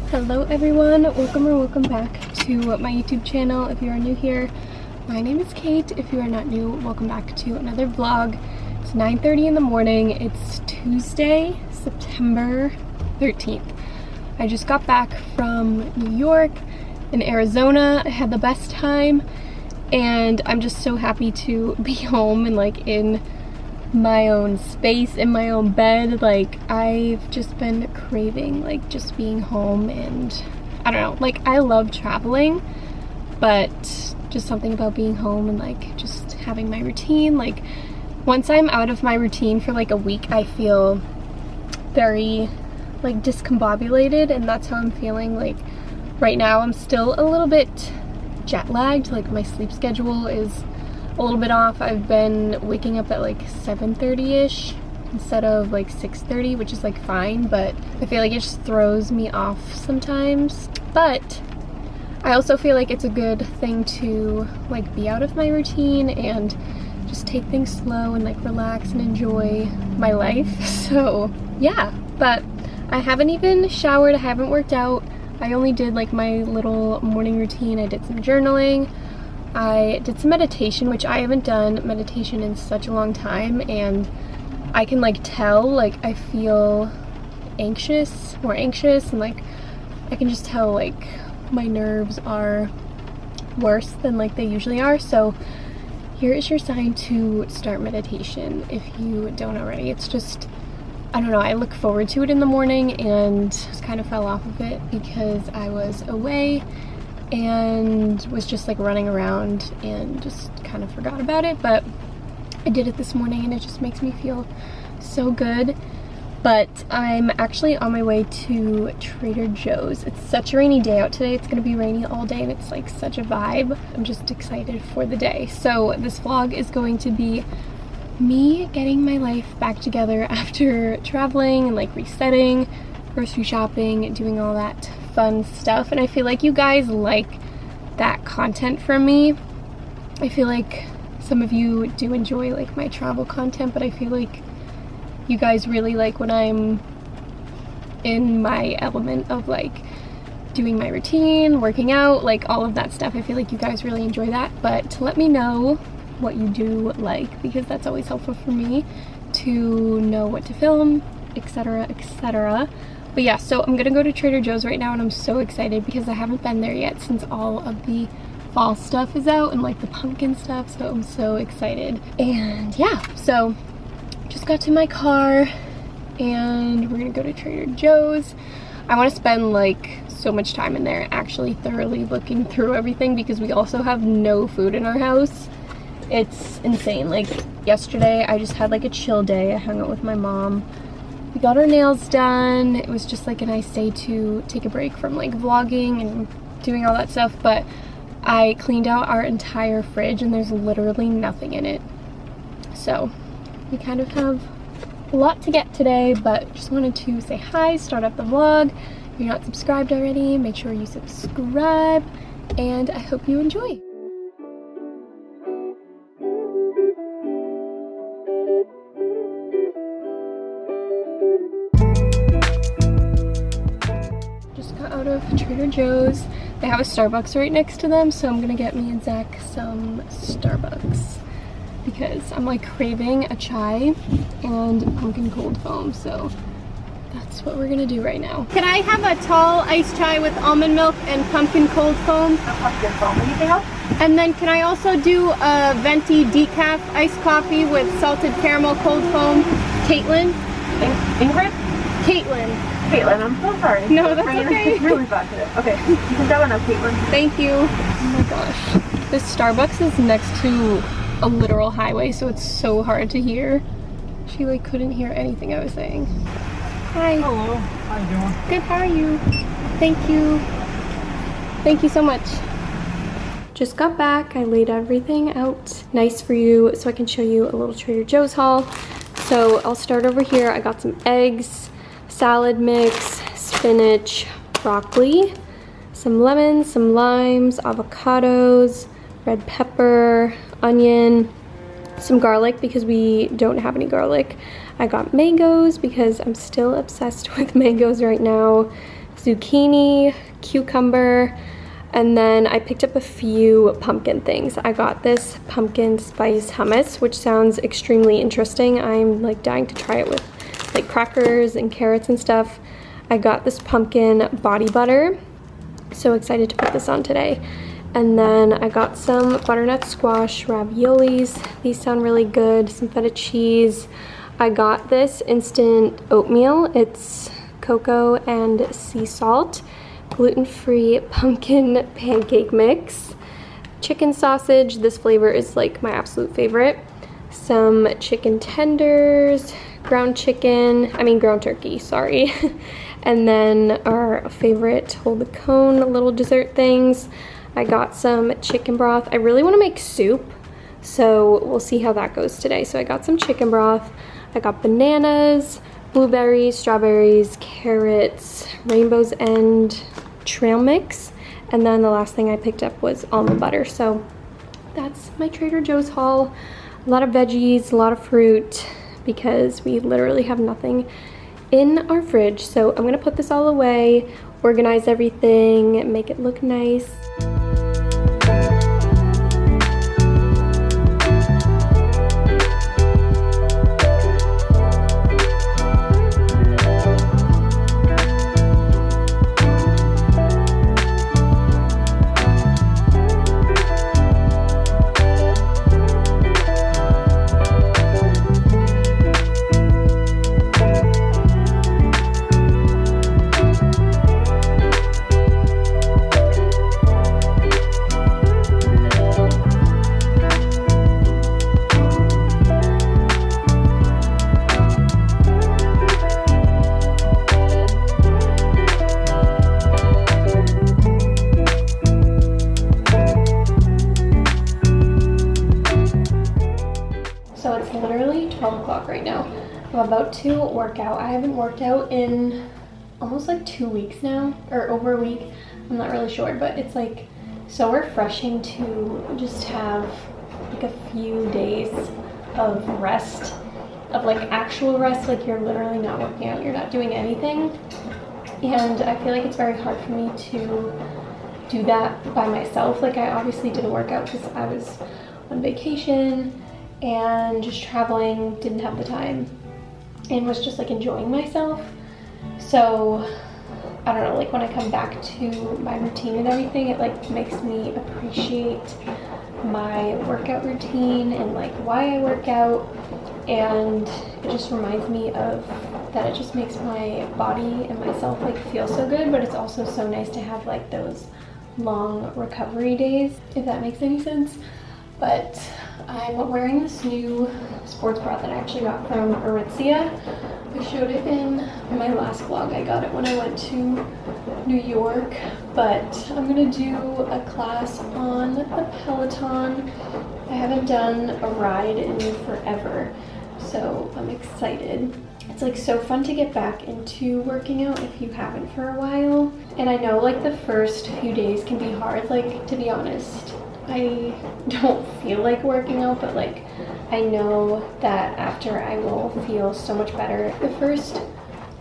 Hello everyone, welcome back to my YouTube channel. If you are new here, my name is Kate. If you are not new, welcome back to another vlog. It's 9:30 in the morning. It's Tuesday, September 13th. I just got back from New York and Arizona. I had the best time and I'm just so happy to be home and like in my own space, in my own bed. Like I've just been craving like just being home, and I don't know, like I love traveling, but just something about being home and like just having my routine. Like once I'm out of my routine for like a week, I feel very like discombobulated, and that's how I'm feeling like right now. I'm still a little bit jet lagged, like my sleep schedule is a little bit off. I've been waking up at like 7:30ish instead of like 6:30, which is like fine, but I feel like it just throws me off sometimes. But I also feel like it's a good thing to like be out of my routine and just take things slow and like relax and enjoy my life. So yeah, but I haven't even showered, I haven't worked out. I only did like my little morning routine. I did some journaling, I did some meditation, which I haven't done meditation in such a long time, and I can like tell, like I feel more anxious, and like I can just tell like my nerves are worse than like they usually are. So here is your sign to start meditation if you don't already. It's just, I don't know, I look forward to it in the morning and just kind of fell off of it because I was away and was just like running around and just kind of forgot about it. But I did it this morning and it just makes me feel so good. But I'm actually on my way to Trader Joe's. It's such a rainy day out today. It's gonna be rainy all day and it's like such a vibe. I'm just excited for the day. So this vlog is going to be me getting my life back together after traveling and like resetting, grocery shopping, doing all that fun stuff. And I feel like you guys like that content from me. I feel like some of you do enjoy like my travel content, but I feel like you guys really like when I'm in my element of like doing my routine, working out, like all of that stuff. I feel like you guys really enjoy that. But let me know what you do like, because that's always helpful for me to know what to film, etc, etc. But yeah, so I'm gonna go to Trader Joe's right now and I'm so excited because I haven't been there yet since all of the fall stuff is out and like the pumpkin stuff, so I'm so excited. And yeah, so just got to my car and we're gonna go to Trader Joe's. I want to spend like so much time in there actually thoroughly looking through everything because we also have no food in our house. It's insane. Like yesterday I just had like a chill day. I hung out with my mom. We got our nails done. It was just like a nice day to take a break from like vlogging and doing all that stuff. But I cleaned out our entire fridge and there's literally nothing in it. So we kind of have a lot to get today, but just wanted to say hi, start up the vlog. If you're not subscribed already, make sure you subscribe, and I hope you enjoy. Just got out of Trader Joe's. They have a Starbucks right next to them, so I'm gonna get me and Zach some Starbucks because I'm like craving a chai and pumpkin cold foam, so that's what we're gonna do right now. Can I have a tall iced chai with almond milk and pumpkin cold foam? No pumpkin foam. Anything else? And then can I also do a venti decaf iced coffee with salted caramel cold foam? Caitlin? Ingrid? Caitlin. Caitlin, I'm so sorry. No, that's okay. It's really bad today. Okay, you can go in now, Caitlin. Thank you. Oh my gosh. This Starbucks is next to a literal highway, so it's so hard to hear. She like couldn't hear anything I was saying. Hi. Hello, how you doing? Good, how are you? Thank you. Thank you so much. Just got back. I laid everything out nice for you so I can show you a little Trader Joe's haul. So I'll start over here. I got some eggs, salad mix, spinach, broccoli, some lemons, some limes, avocados, red pepper, onion, some garlic because we don't have any garlic. I got mangoes because I'm still obsessed with mangoes right now, zucchini, cucumber, and then I picked up a few pumpkin things. I got this pumpkin spice hummus, which sounds extremely interesting. I'm like dying to try it with like crackers and carrots and stuff. I got this pumpkin body butter. So excited to put this on today. And then I got some butternut squash raviolis. These sound really good. Some feta cheese. I got this instant oatmeal. It's cocoa and sea salt. Gluten-free pumpkin pancake mix. Chicken sausage. This flavor is like my absolute favorite. Some chicken tenders. Ground turkey, sorry. And then our favorite hold the cone little dessert things. I got some chicken broth. I really want to make soup, so we'll see how that goes today. So I got some chicken broth. I got bananas, blueberries, strawberries, carrots, Rainbow's End trail mix. And then the last thing I picked up was almond butter. So that's my Trader Joe's haul. A lot of veggies, a lot of fruit, because we literally have nothing in our fridge. So I'm gonna put this all away, organize everything, make it look nice. Literally 12 o'clock right now. I'm about to work out. I haven't worked out in almost like 2 weeks now, or over a week. I'm not really sure, but it's like so refreshing to just have like a few days of rest, of like actual rest. Like you're literally not working out, you're not doing anything. And I feel like it's very hard for me to do that by myself. Like I obviously didn't work out because I was on vacation and just traveling, didn't have the time, and was just like enjoying myself. So I don't know, like when I come back to my routine and everything, it like makes me appreciate my workout routine and like why I work out, and it just reminds me of that. It just makes my body and myself like feel so good, but it's also so nice to have like those long recovery days, if that makes any sense. But I'm wearing this new sports bra that I actually got from Aritzia. I showed it in my last vlog. I got it when I went to New York, but I'm gonna do a class on the Peloton. I haven't done a ride in forever, so I'm excited. It's like so fun to get back into working out if you haven't for a while. And I know like the first few days can be hard, like to be honest. I don't feel like working out, but like I know that after I will feel so much better. The first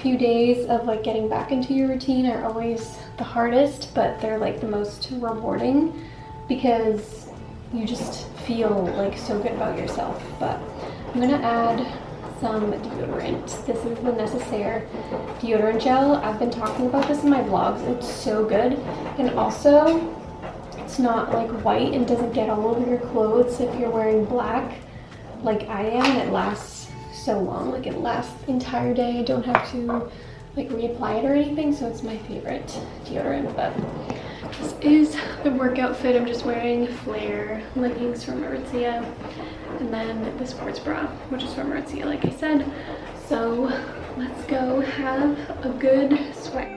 few days of like getting back into your routine are always the hardest, but they're like the most rewarding because you just feel like so good about yourself. But I'm gonna add some deodorant. This is the Necessaire deodorant gel. I've been talking about this in my vlogs. It's so good, and also it's not like white and doesn't get all over your clothes if you're wearing black like I am, and it lasts so long. Like it lasts the entire day. I don't have to like reapply it or anything, so it's my favorite deodorant. But This is the work outfit. I'm just wearing flare leggings from Aritzia, and then the sports bra, which is from Aritzia, like I said. So let's go have a good sweat.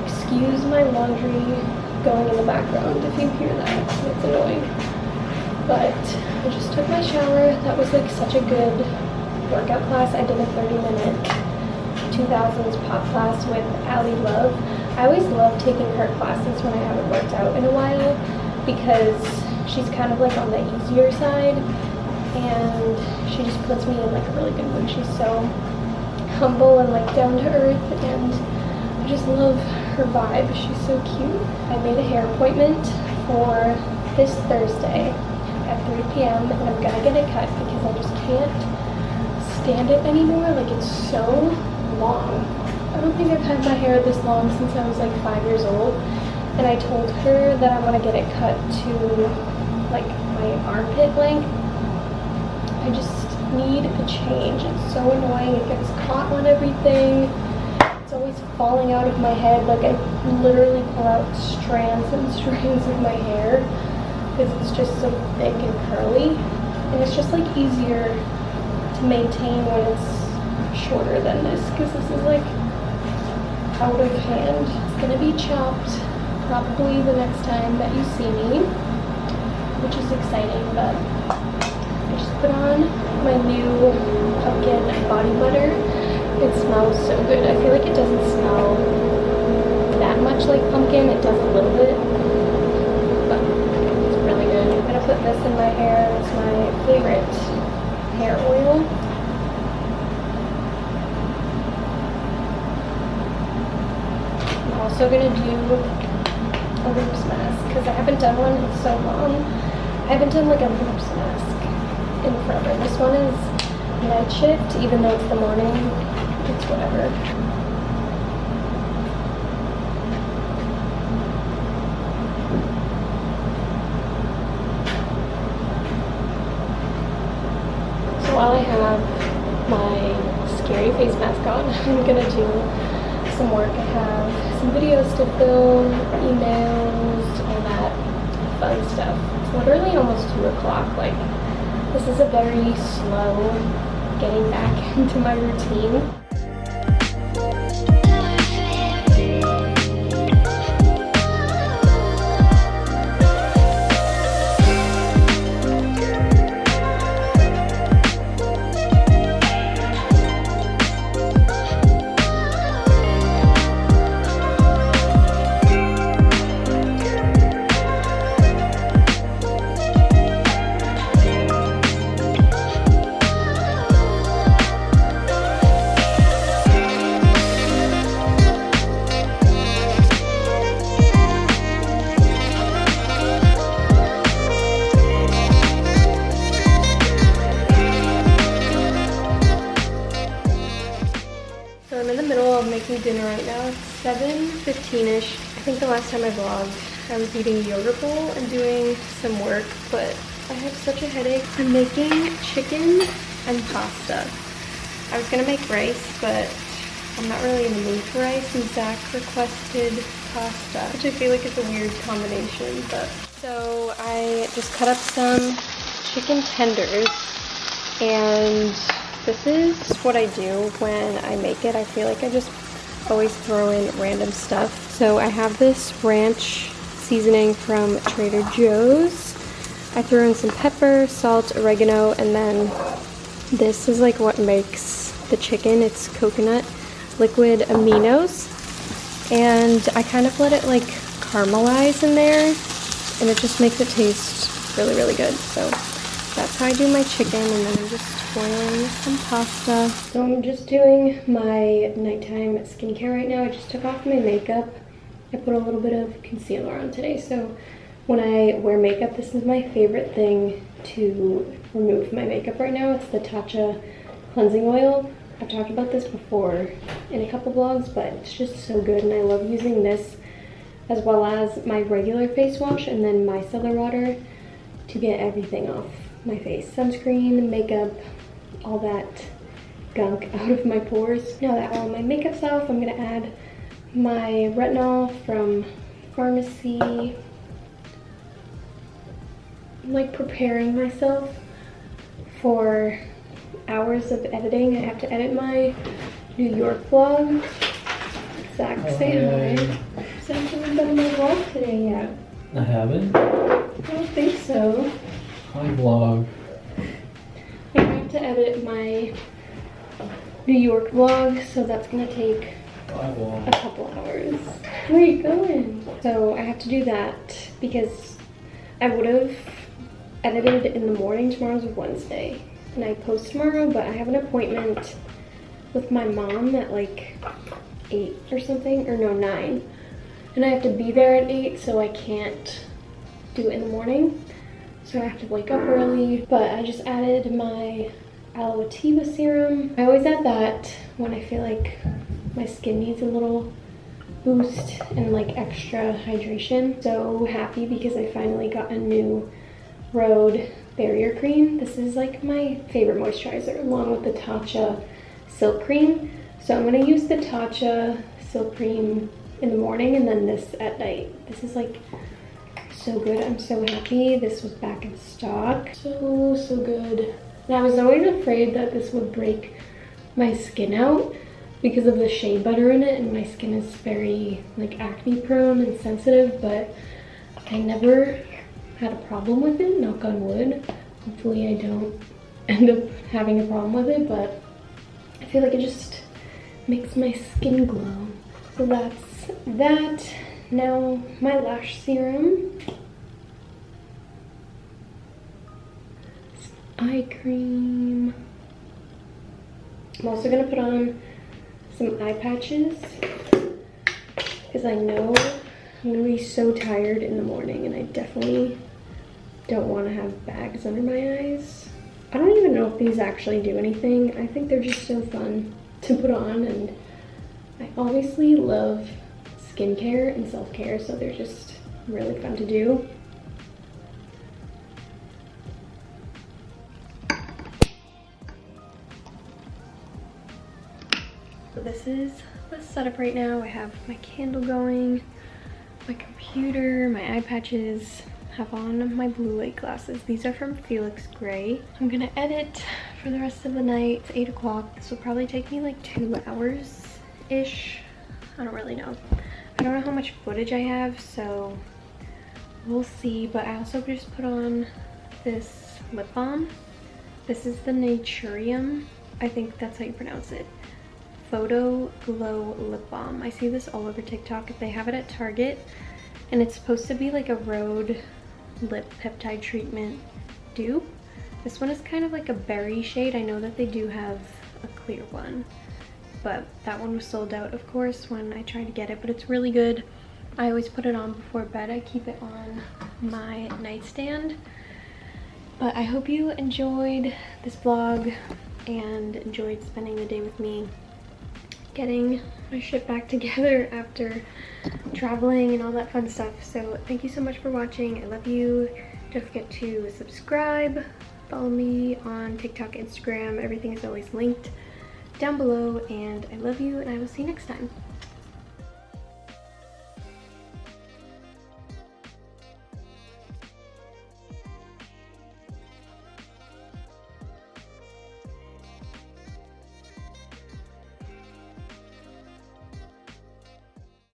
Excuse my laundry going in the background if you hear that. It's annoying. But I just took my shower. That was like such a good workout class. I did a 30-minute 2000s pop class with Love. I always love taking her classes when I haven't worked out in a while because she's kind of like on the easier side and she just puts me in like a really good mood. She's so humble and like down to earth, and I just love her vibe. She's so cute. I made a hair appointment for this Thursday at 3 p.m. and I'm gonna get it cut because I just can't stand it anymore. Like, it's so long. I don't think I've had my hair this long since I was like 5 years old, and I told her that I want to get it cut to like my armpit length. I just need a change. It's so annoying. It gets caught on everything. It's always falling out of my head. Like, I literally pull out strands and strands of my hair because it's just so thick and curly, and it's just like easier to maintain when it's shorter than this, because this is like out of hand. It's gonna be chopped probably the next time that you see me, which is exciting. But I just put on my new pumpkin body butter. It smells so good. I feel like it doesn't smell that much like pumpkin. It does a little bit, but it's really good. I'm gonna put this in my hair. It's my favorite hair oil. I'm also gonna do a loops mask because I haven't done one in so long. I haven't done like a loops mask in forever. This one is night shift, even though it's the morning. It's whatever. So while I have my scary face mask on, I'm gonna do some work. I have some videos to film, emails, all that fun stuff. It's literally almost 2 o'clock. Like, this is a very slow getting back into my routine. Making dinner right now. It's 7:15ish. I think the last time I vlogged, I was eating a yogurt bowl and doing some work, but I have such a headache. I'm making chicken and pasta. I was gonna make rice, but I'm not really in the mood for rice, and Zach requested pasta, which I feel like is a weird combination. But so I just cut up some chicken tenders, and this is what I do when I make it. I feel like I just always throw in random stuff. So I have this ranch seasoning from Trader Joe's. I threw in some pepper, salt, oregano, and then this is like what makes the chicken. It's coconut liquid aminos. And I kind of let it like caramelize in there. and it just makes it taste really, really good. So that's how I do my chicken, and then I'm just boiling some pasta. So I'm just doing my nighttime skincare right now. I just took off my makeup. I put a little bit of concealer on today. So when I wear makeup, this is my favorite thing to remove my makeup right now. It's the Tatcha cleansing oil. I've talked about this before in a couple vlogs, but it's just so good, and I love using this as well as my regular face wash and then micellar water to get everything off my face. Sunscreen, makeup, all that gunk out of my pores. Now that all my makeup's off, I'm gonna add my retinol from pharmacy. I'm like preparing myself for hours of editing. I have to edit my New York vlog. Zach, say hi. Zach, you haven't done my vlog today yet. I haven't? I don't think so. Hi vlog. I have to edit my New York vlog, so that's gonna take a couple hours. Where are you going? So I have to do that because I would have edited in the morning. Tomorrow's Wednesday, and I post tomorrow, but I have an appointment with my mom at like 8 or something, or no, 9. And I have to be there at 8, so I can't do it in the morning. So I have to wake up early, but I just added my aloe attiva serum. I always add that when I feel like my skin needs a little boost and like extra hydration. So happy because I finally got a new Road barrier cream. This is like my favorite moisturizer along with the Tatcha silk cream. So I'm gonna use the Tatcha silk cream in the morning and then this at night. This is like so good. I'm so happy this was back in stock. So good. And I was always afraid that this would break my skin out because of the shea butter in it, and my skin is very like acne prone and sensitive, but I never had a problem with it, knock on wood. Hopefully I don't end up having a problem with it, but I feel like it just makes my skin glow. So that's that. Now my lash serum. Eye cream. I'm also gonna put on some eye patches because I know I'm gonna be so tired in the morning, and I definitely don't want to have bags under my eyes. I don't even know if these actually do anything. I think they're just so fun to put on, and I obviously love skincare and self-care, so they're just really fun to do. So this is the setup right now. I have my candle going, my computer, my eye patches, have on my blue light glasses. These are from Felix Gray. I'm gonna edit for the rest of the night. It's 8 o'clock. This will probably take me like 2 hours-ish. I don't really know. I don't know how much footage I have, so we'll see. But I also just put on this lip balm. This is the Naturium. I think that's how you pronounce it. Photo Glow Lip Balm. I see this all over TikTok. They have it at Target, and it's supposed to be like a Rhode lip peptide treatment dupe. This one is kind of like a berry shade. I know that they do have a clear one, but that one was sold out, of course, when I tried to get it, but it's really good. I always put it on before bed. I keep it on my nightstand. But I hope you enjoyed this vlog and enjoyed spending the day with me, getting my shit back together after traveling and all that fun stuff. So thank you so much for watching. I love you. Don't forget to subscribe, follow me on TikTok, Instagram. Everything is always linked down below, and I love you, and I will see you next time.